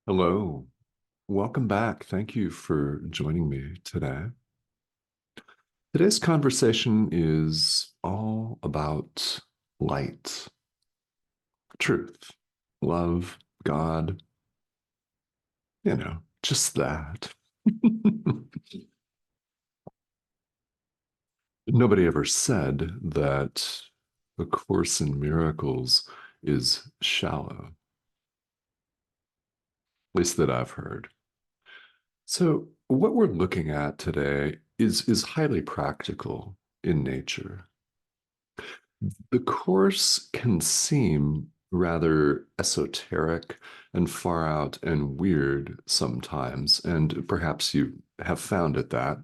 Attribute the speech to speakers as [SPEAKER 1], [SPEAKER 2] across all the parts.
[SPEAKER 1] Hello, welcome back. Thank you for joining me today. Today's conversation is all about light, truth, love, God, just that. Nobody ever said that A Course in Miracles is shallow, at least that I've heard. So, what we're looking at today is highly practical in nature. The course can seem rather esoteric and far out and weird sometimes, and perhaps you have found it that,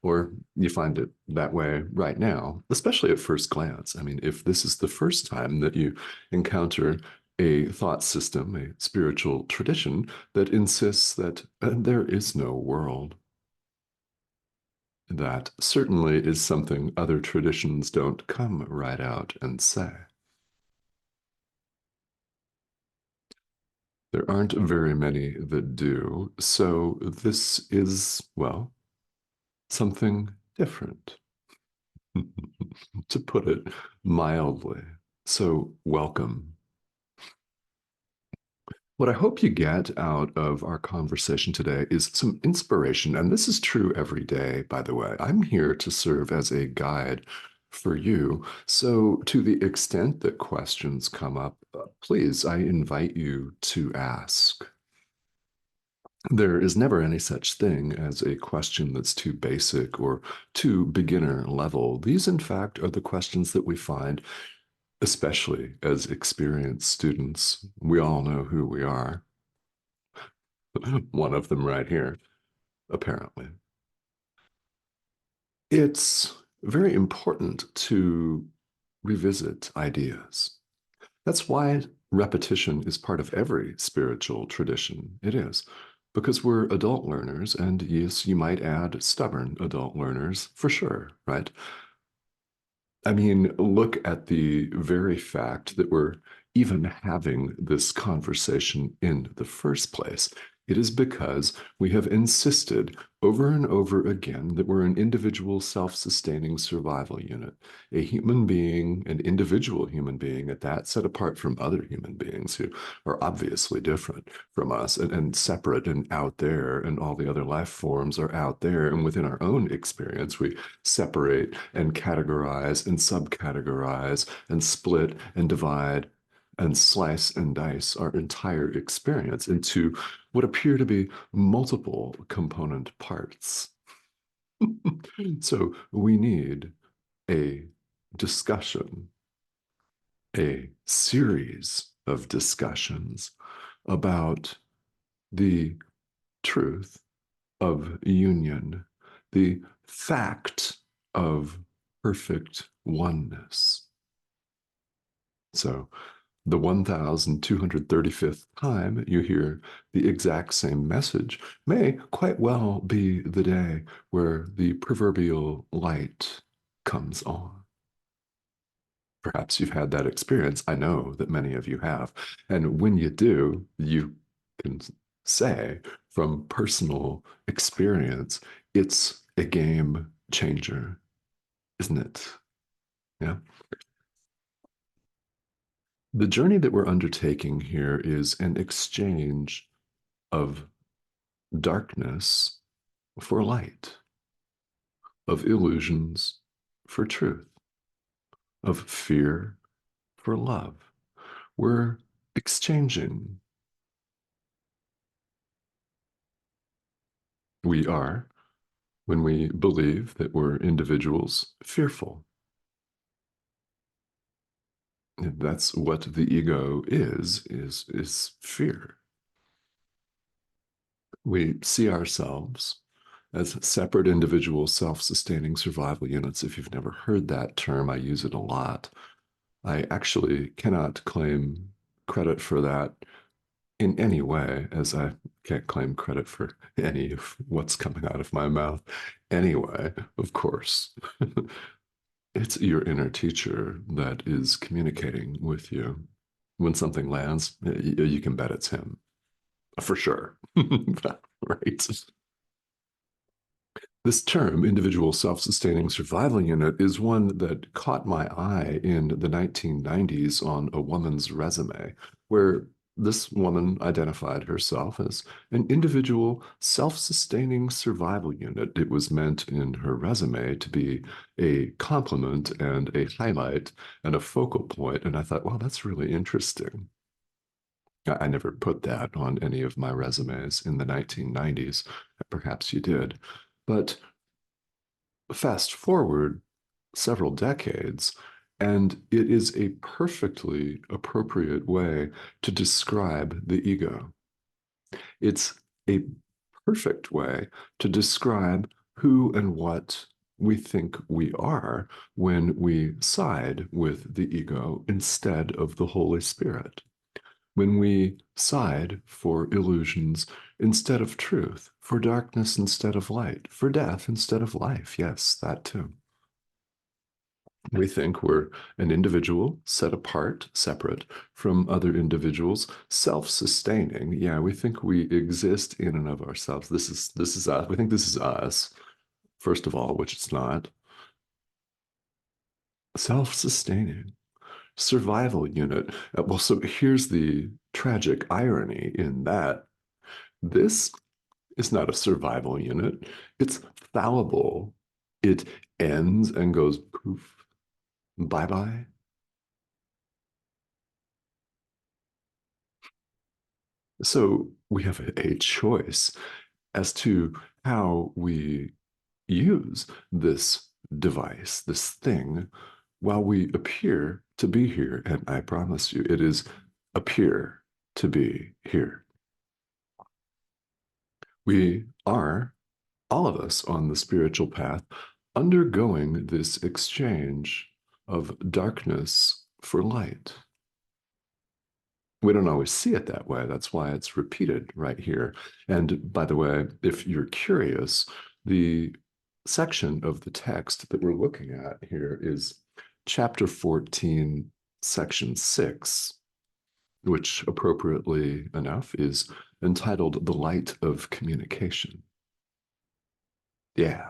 [SPEAKER 1] or you find it that way right now, especially at first glance. I mean, if this is the first time that you encounter a thought system, a spiritual tradition that insists that there is no world, that certainly is something other traditions don't come right out and say. There aren't very many that do, so this is, well, something different, to put it mildly. So, welcome. What I hope you get out of our conversation today is some inspiration, and this is true every day, by the way. I'm here to serve as a guide for you. So, to the extent that questions come up, please, I invite you to ask. There is never any such thing as a question that's too basic or too beginner level. These, in fact, are the questions that we find, especially as experienced students. We all know who we are. One of them right here, apparently. It's very important to revisit ideas. That's why repetition is part of every spiritual tradition. It is. Because we're adult learners, and yes, you might add stubborn adult learners for sure, right? I mean, look at the very fact that we're even having this conversation in the first place. It is because we have insisted over and over again that we're an individual self-sustaining survival unit, a human being, an individual human being at that, set apart from other human beings who are obviously different from us and separate and out there, and all the other life forms are out there. And within our own experience, we separate and categorize and subcategorize and split and divide and slice and dice our entire experience into what appear to be multiple component parts. So we need a discussion, a series of discussions about the truth of union, the fact of perfect oneness. So, the 1235th time you hear the exact same message may quite well be the day where the proverbial light comes on. Perhaps you've had that experience. I know that many of you have. And when you do, you can say from personal experience, it's a game changer, isn't it? Yeah. The journey that we're undertaking here is an exchange of darkness for light, of illusions for truth, of fear for love. We're exchanging. We are, when we believe that we're individuals, fearful. That's what the ego is fear. We see ourselves as separate individual self-sustaining survival units. If you've never heard that term, I use it a lot. I actually cannot claim credit for that in any way, as I can't claim credit for any of what's coming out of my mouth. Anyway, of course, it's your inner teacher that is communicating with you. When something lands, you can bet it's him. For sure. Right. This term, individual self-sustaining survival unit, is one that caught my eye in the 1990s on a woman's resume, where this woman identified herself as an individual self-sustaining survival unit. It was meant in her resume to be a compliment and a highlight and a focal point. And I thought, wow, that's really interesting. I never put that on any of my resumes in the 1990s. Perhaps you did. But fast forward several decades, and it is a perfectly appropriate way to describe the ego. It's a perfect way to describe who and what we think we are when we side with the ego instead of the Holy Spirit. When we side for illusions instead of truth, for darkness instead of light, for death instead of life. Yes, that too. We think we're an individual set apart, separate from other individuals, self-sustaining. Yeah, we think we exist in and of ourselves. This is us. We think this is us, first of all, which it's not. Self-sustaining. Survival unit. Well, so here's the tragic irony in that this is not a survival unit. It's fallible. It ends and goes poof, bye-bye. So we have a choice as to how we use this device, this thing, while we appear to be here. And I promise you, it is appear to be here. We are, all of us on the spiritual path, undergoing this exchange of darkness for light. We don't always see it that way. That's why it's repeated right here. And by the way, if you're curious, the section of the text that we're looking at here is chapter 14, section 6, which appropriately enough is entitled The Light of Communication. Yeah.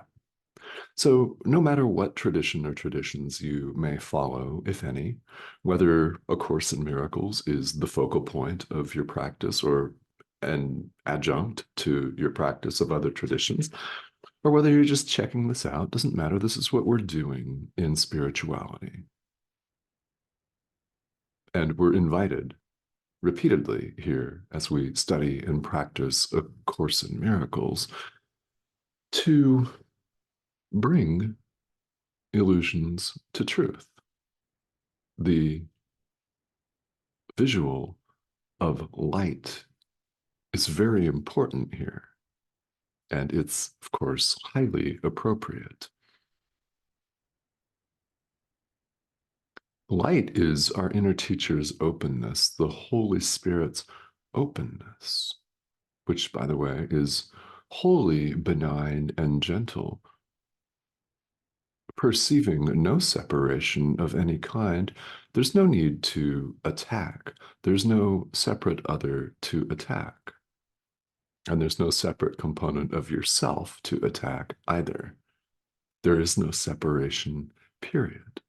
[SPEAKER 1] So, no matter what tradition or traditions you may follow, if any, whether A Course in Miracles is the focal point of your practice or an adjunct to your practice of other traditions, or whether you're just checking this out, doesn't matter. This is what we're doing in spirituality. And we're invited repeatedly here as we study and practice A Course in Miracles to bring illusions to truth. The visual of light is very important here, and it's, of course, highly appropriate. Light is our inner teacher's openness, the Holy Spirit's openness, which, by the way, is wholly benign and gentle, perceiving no separation of any kind. There's no need to attack. There's no separate other to attack. And there's no separate component of yourself to attack either. There is no separation, period.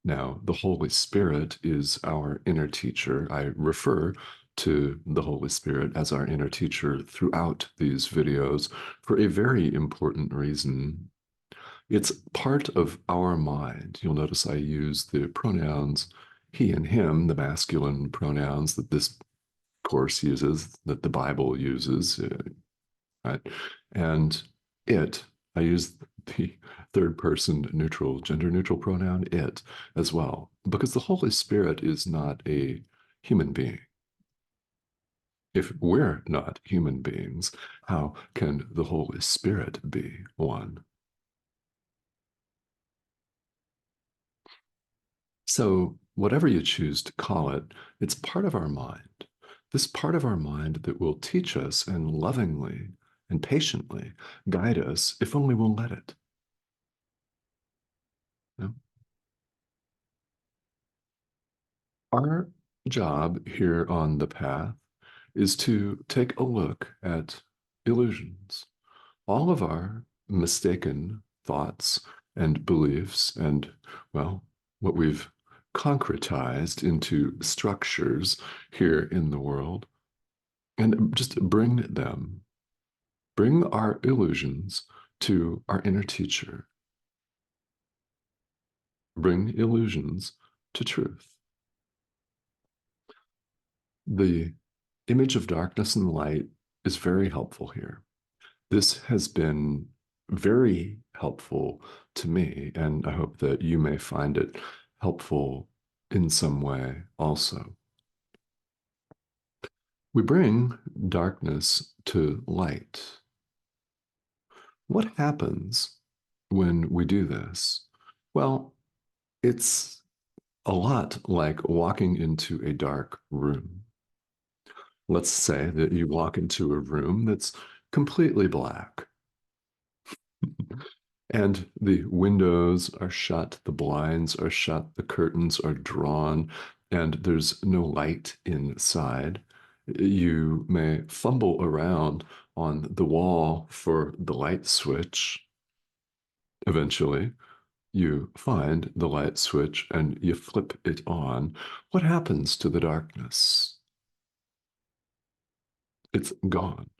[SPEAKER 1] Now, the Holy Spirit is our inner teacher. I refer to the Holy Spirit as our inner teacher throughout these videos for a very important reason. It's part of our mind. You'll notice I use the pronouns he and him, the masculine pronouns that this course uses, that the Bible uses, right? And it, I use the third person neutral, gender neutral pronoun it as well, because the Holy Spirit is not a human being. If we're not human beings, how can the Holy Spirit be one? So, whatever you choose to call it, it's part of our mind. This part of our mind that will teach us and lovingly and patiently guide us if only we'll let it. You know? Our job here on the path is to take a look at illusions, all of our mistaken thoughts and beliefs, and, well, what we've concretized into structures here in the world, and just bring our illusions to our inner teacher, bring illusions to truth. The image of darkness and light is very helpful here. This has been very helpful to me, and I hope that you may find it helpful in some way also. We bring darkness to light. What happens when we do this? Well, it's a lot like walking into a dark room. Let's say that you walk into a room that's completely black. And the windows are shut, the blinds are shut, the curtains are drawn, and there's no light inside. You may fumble around on the wall for the light switch. Eventually, you find the light switch and you flip it on. What happens to the darkness? It's gone.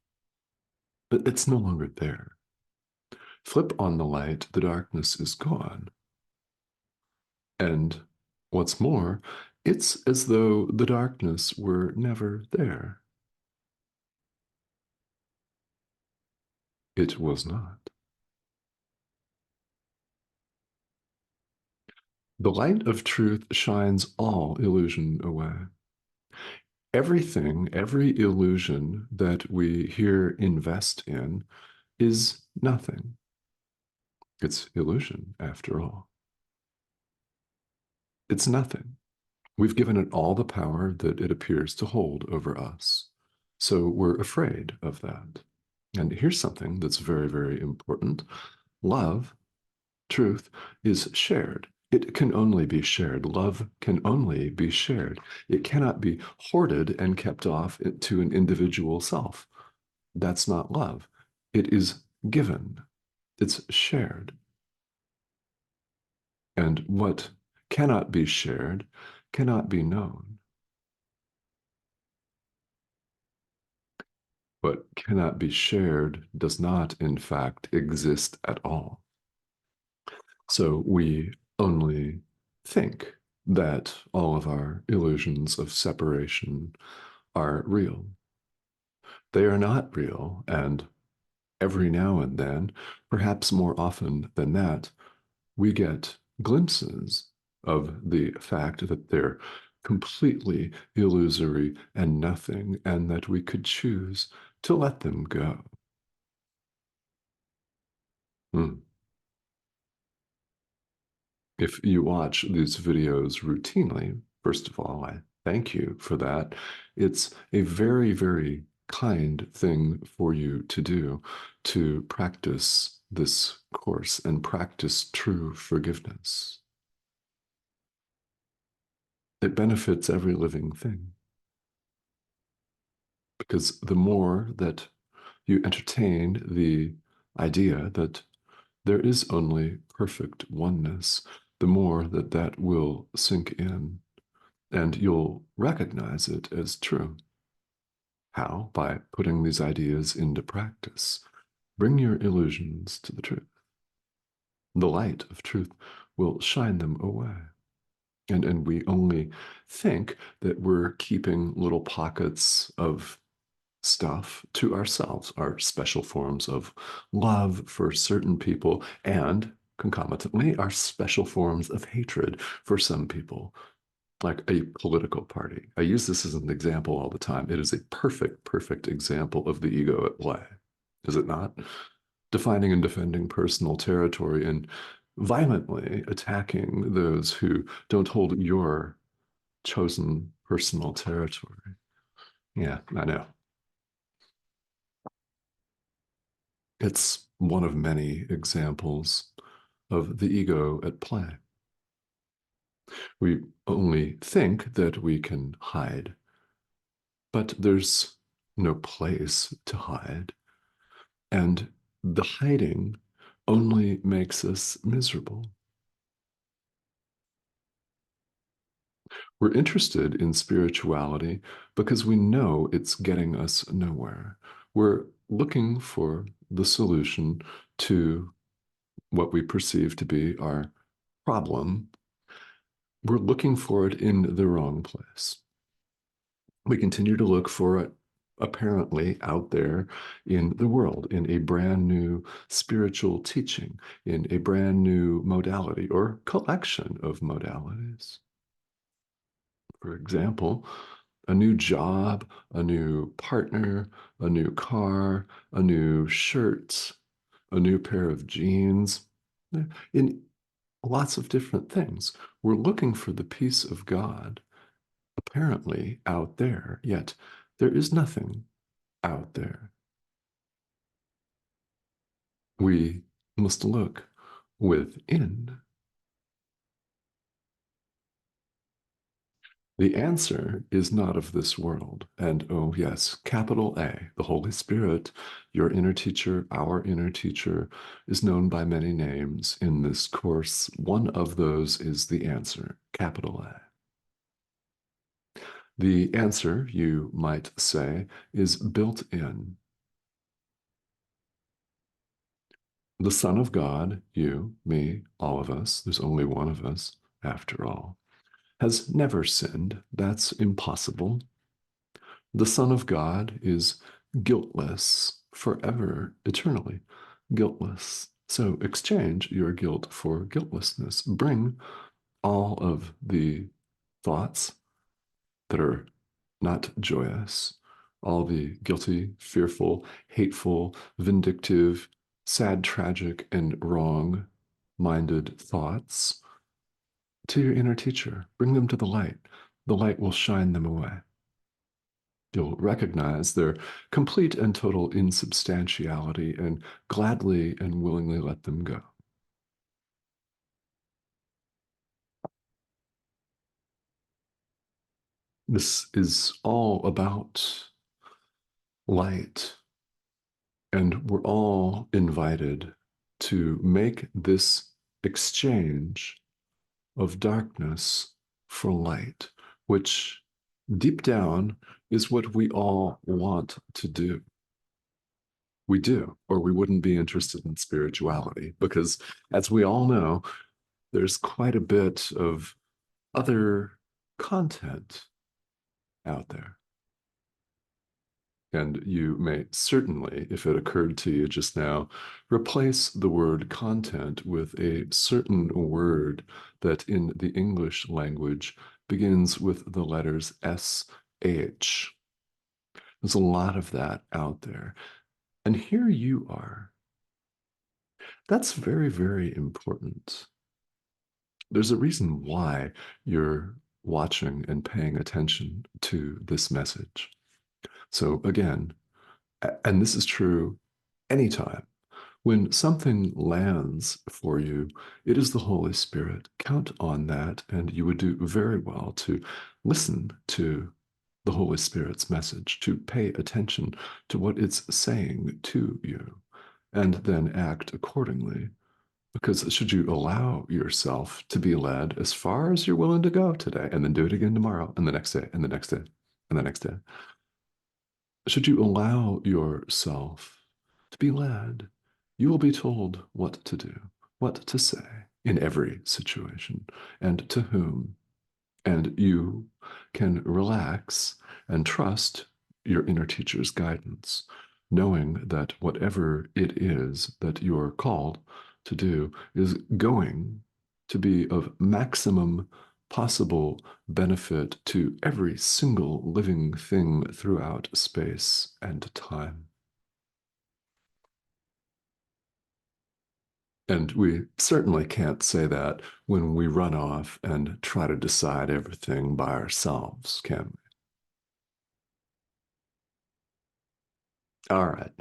[SPEAKER 1] It's no longer there. Flip on the light, the darkness is gone. And what's more, it's as though the darkness were never there. It was not. The light of truth shines all illusion away. Everything, every illusion that we here invest in is nothing. It's illusion, after all. It's nothing. We've given it all the power that it appears to hold over us. So we're afraid of that. And here's something that's very, very important. Love, truth, is shared. It can only be shared. Love can only be shared. It cannot be hoarded and kept off to an individual self. That's not love. It is given. It's shared. And what cannot be shared cannot be known. What cannot be shared does not, in fact, exist at all. So we only think that all of our illusions of separation are real. They are not real, and every now and then, perhaps more often than that, we get glimpses of the fact that they're completely illusory and nothing, and that we could choose to let them go. Hmm. If you watch these videos routinely, first of all, I thank you for that. It's a very, very kind thing for you to do to practice this course and practice true forgiveness. It benefits every living thing because the more that you entertain the idea that there is only perfect oneness, the more that that will sink in and you'll recognize it as true. How? By putting these ideas into practice. Bring your illusions to the truth. The light of truth will shine them away. And we only think that we're keeping little pockets of stuff to ourselves, our special forms of love for certain people, and concomitantly, our special forms of hatred for some people, like a political party. I use this as an example all the time. It is a perfect, perfect example of the ego at play, is it not? Defining and defending personal territory and violently attacking those who don't hold your chosen personal territory. Yeah, I know. It's one of many examples of the ego at play. We only think that we can hide, but there's no place to hide. And the hiding only makes us miserable. We're interested in spirituality because we know it's getting us nowhere. We're looking for the solution to what we perceive to be our problem. We're looking for it in the wrong place. We continue to look for it apparently out there in the world, in a brand new spiritual teaching, in a brand new modality or collection of modalities. For example, a new job, a new partner, a new car, a new shirt, a new pair of jeans, in lots of different things. We're looking for the peace of God apparently out there, yet there is nothing out there. We must look within. The answer is not of this world. And oh, yes, capital A, the Holy Spirit, your inner teacher, our inner teacher, is known by many names in this course. One of those is the answer, capital A. The answer, you might say, is built in. The Son of God, you, me, all of us, there's only one of us, after all, has never sinned. That's impossible. The Son of God is guiltless forever, eternally, guiltless. So exchange your guilt for guiltlessness. Bring all of the thoughts that are not joyous, all the guilty, fearful, hateful, vindictive, sad, tragic, and wrong minded thoughts to your inner teacher. Bring them to the light. The light will shine them away. You'll recognize their complete and total insubstantiality and gladly and willingly let them go. This is all about light, and we're all invited to make this exchange of darkness for light, which deep down is what we all want to do. We do, or we wouldn't be interested in spirituality, because as we all know, there's quite a bit of other content out there. And you may certainly, if it occurred to you just now, replace the word content with a certain word that in the English language begins with the letters SH. There's a lot of that out there. And here you are. That's very, very important. There's a reason why you're watching and paying attention to this message. So, again, and this is true anytime. When something lands for you, it is the Holy Spirit. Count on that, and you would do very well to listen to the Holy Spirit's message, to pay attention to what it's saying to you, and then act accordingly. Because should you allow yourself to be led as far as you're willing to go today, and then do it again tomorrow, and the next day, and the next day, and the next day, should you allow yourself to be led, you will be told what to do, what to say in every situation, and to whom. And you can relax and trust your inner teacher's guidance, knowing that whatever it is that you're called to do is going to be of maximum possible benefit to every single living thing throughout space and time. And we certainly can't say that when we run off and try to decide everything by ourselves, can we? All right.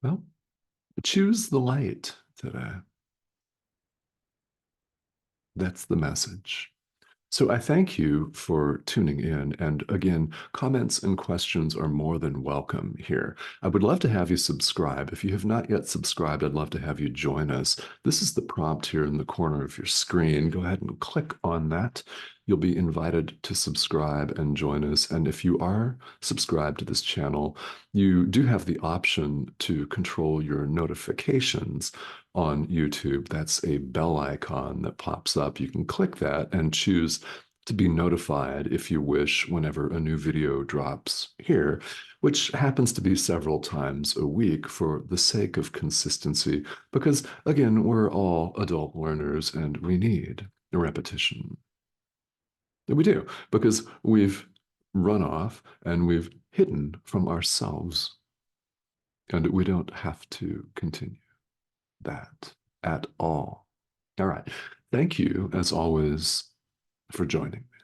[SPEAKER 1] Well, choose the light today. That's the message. So I thank you for tuning in. And again, comments and questions are more than welcome here. I would love to have you subscribe. If you have not yet subscribed, I'd love to have you join us. This is the prompt here in the corner of your screen. Go ahead and click on that. You'll be invited to subscribe and join us. And if you are subscribed to this channel, you do have the option to control your notifications on YouTube. That's a bell icon that pops up. You can click that and choose to be notified if you wish whenever a new video drops here, which happens to be several times a week for the sake of consistency, because again, we're all adult learners and we need repetition. And we do, because we've run off and we've hidden from ourselves, and we don't have to continue that at all. All right. Thank you, as always, for joining me.